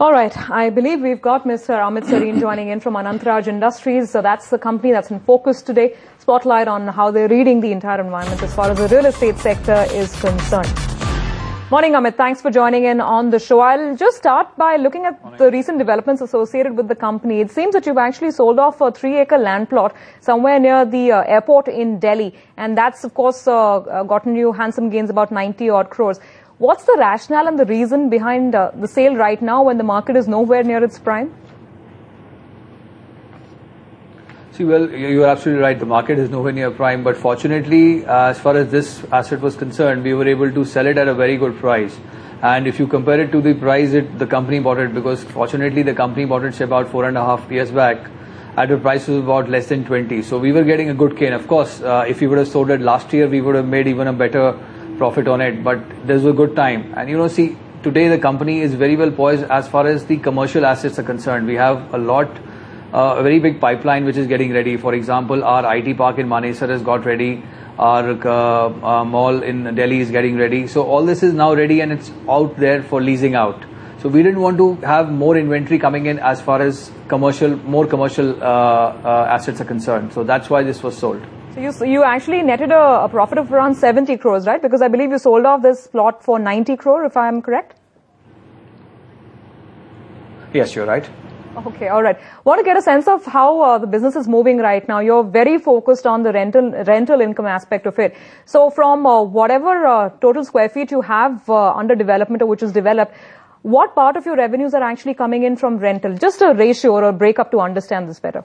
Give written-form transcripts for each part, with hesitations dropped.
All right. I believe we've got Mr. Amit Sareen joining in from Anant Raj Industries. So that's the company that's in focus today. Spotlight on how they're reading the entire environment as far as the real estate sector is concerned. Morning, Amit. Thanks for joining in on the show. I'll just start by looking at the recent developments associated with the company. It seems that you've actually sold off a 3-acre land plot somewhere near the airport in Delhi. And that's, of course, gotten you handsome gains, about 90 odd crores. What's the rationale and the reason behind the sale right now when the market is nowhere near its prime? See, well, you're absolutely right. The market is nowhere near prime. But fortunately, as far as this asset was concerned, we were able to sell it at a very good price. And if you compare it to the price the company bought it, because fortunately the company bought it say about 4.5 years back at a price of about less than 20. So we were getting a good gain. Of course, if we would have sold it last year, we would have made even a better profit on it, but this was a good time. And see, today the company is very well poised as far as the commercial assets are concerned. We have a very big pipeline which is getting ready. For example, our IT park in Manesar has got ready. Our mall in Delhi is getting ready. So all this is now ready and it's out there for leasing out. So we didn't want to have more inventory coming in as far as more commercial assets are concerned. So that's why this was sold. So you actually netted a profit of around 70 crores, right? Because I believe you sold off this plot for 90 crore, if I am correct? Yes, you're right. Okay, all right. Want to get a sense of how the business is moving right now. You're very focused on the rental income aspect of it. So from whatever total square feet you have under development or which is developed, what part of your revenues are actually coming in from rental? Just a ratio or a breakup to understand this better.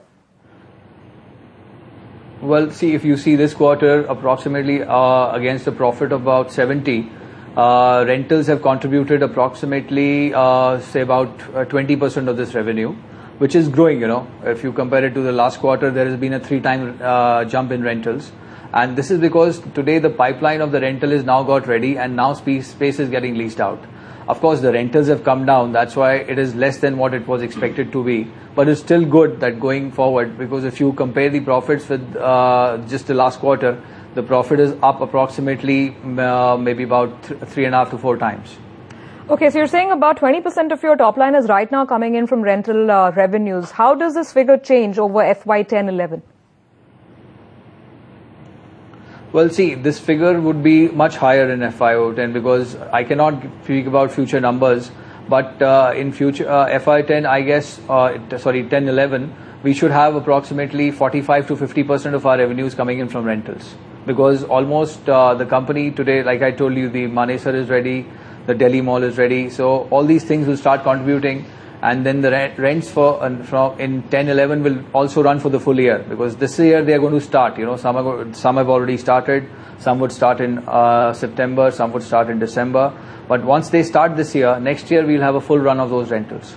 Well, see, if you see this quarter, approximately against a profit of about 70, rentals have contributed approximately, say about 20% of this revenue, which is growing, If you compare it to the last quarter, there has been a 3-time jump in rentals. And this is because today the pipeline of the rental is now got ready and now space is getting leased out. Of course, the rentals have come down. That's why it is less than what it was expected to be. But it's still good that going forward, because if you compare the profits with just the last quarter, the profit is up approximately maybe about 3.5 to 4 times. Okay, so you're saying about 20% of your top line is right now coming in from rental revenues. How does this figure change over FY 10-11? Well, see, this figure would be much higher in FY10 because I cannot speak about future numbers. But in future FY10, I guess, 10-11, we should have approximately 45 to 50% of our revenues coming in from rentals. Because almost the company today, like I told you, the Manesar is ready, the Delhi mall is ready. So all these things will start contributing. And then the rents in 10-11 will also run for the full year, because this year they are going to start. Some have already started, some would start in September, some would start in December. But once they start this year, next year we'll have a full run of those rentals.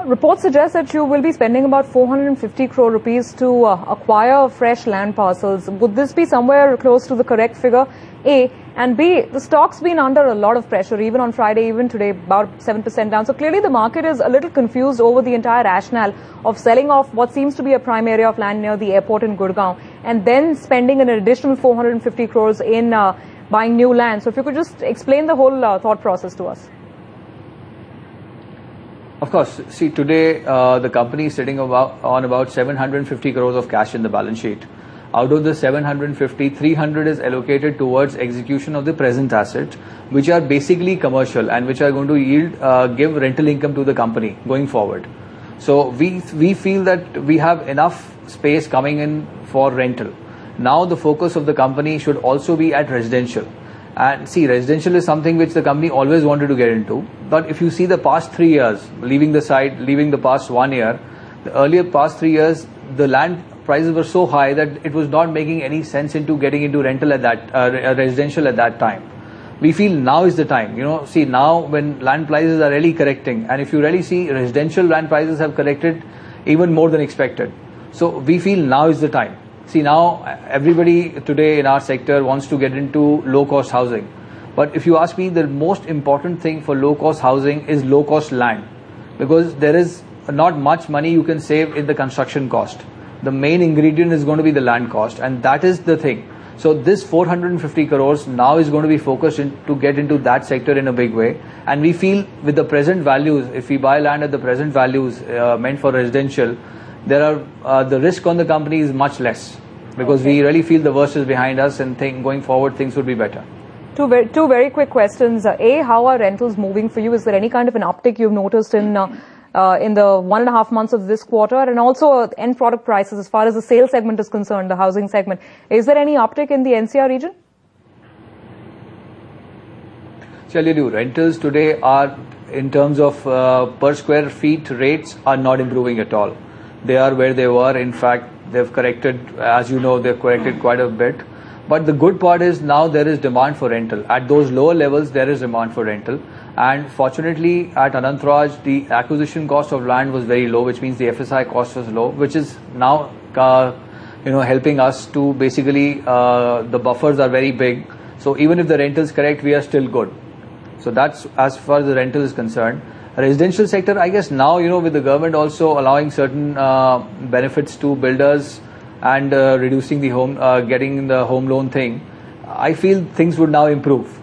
Reports suggest that you will be spending about 450 crore rupees to acquire fresh land parcels. Would this be somewhere close to the correct figure? A. And B, the stock's been under a lot of pressure, even on Friday, even today, about 7% down. So clearly the market is a little confused over the entire rationale of selling off what seems to be a prime area of land near the airport in Gurgaon and then spending an additional 450 crores in buying new land. So if you could just explain the whole thought process to us. Of course, see, today the company is sitting on about 750 crores of cash in the balance sheet. Out of the 750, 300 is allocated towards execution of the present assets, which are basically commercial and which are going to give rental income to the company going forward. So we feel that we have enough space coming in for rental. Now the focus of the company should also be at residential. And see, residential is something which the company always wanted to get into. But if you see the past 3 years, leaving the past 1 year, the earlier past 3 years, the land prices were so high that it was not making any sense into getting into rental at that residential at that time. We feel now is the time. See, now when land prices are really correcting, and if you really see, residential land prices have corrected even more than expected. So we feel now is the time. See, now everybody today in our sector wants to get into low-cost housing. But if you ask me, the most important thing for low-cost housing is low-cost land, because there is not much money you can save in the construction cost. The main ingredient is going to be the land cost, and that is the thing. So this 450 crores now is going to be focused to get into that sector in a big way. And we feel with the present values, if we buy land at the present values meant for residential, the risk on the company is much less, because we really feel the worst is behind us and going forward things would be better. Two very quick questions. A, how are rentals moving for you? Is there any kind of an uptick you've noticed in the 1.5 months of this quarter? And also end product prices as far as the sales segment is concerned, the housing segment. Is there any uptick in the NCR region? Shall I tell you, rentals today are, in terms of per square feet rates, are not improving at all. They are where they were. In fact, they've corrected, as you know, they've corrected quite a bit. But the good part is now there is demand for rental. At those lower levels, there is demand for rental. And fortunately, at Anant Raj, the acquisition cost of land was very low, which means the FSI cost was low, which is now helping us to basically, the buffers are very big. So even if the rental is correct, we are still good. So that's as far as the rental is concerned. Residential sector, I guess now, with the government also allowing certain benefits to builders and reducing the getting the home loan thing, I feel things would now improve.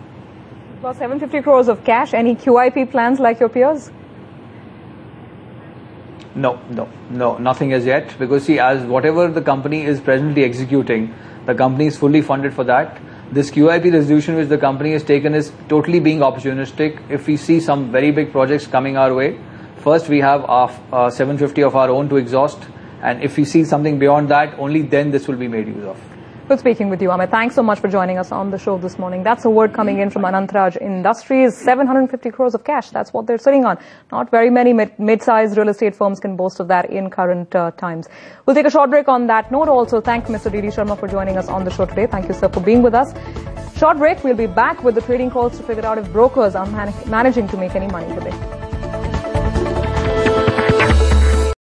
About 750 crores of cash. Any QIP plans like your peers? No, nothing as yet. Because see, as whatever the company is presently executing, the company is fully funded for that. This QIP resolution which the company has taken is totally being opportunistic. If we see some very big projects coming our way, first we have 750 of our own to exhaust. And if we see something beyond that, only then this will be made use of. Good speaking with you, Amit. Thanks so much for joining us on the show this morning. That's a word coming in from Anant Raj Industries. 750 crores of cash. That's what they're sitting on. Not very many mid-sized real estate firms can boast of that in current times. We'll take a short break on that note. Also, thank Mr. D.D. Sharma for joining us on the show today. Thank you, sir, for being with us. Short break. We'll be back with the trading calls to figure out if brokers are managing to make any money today.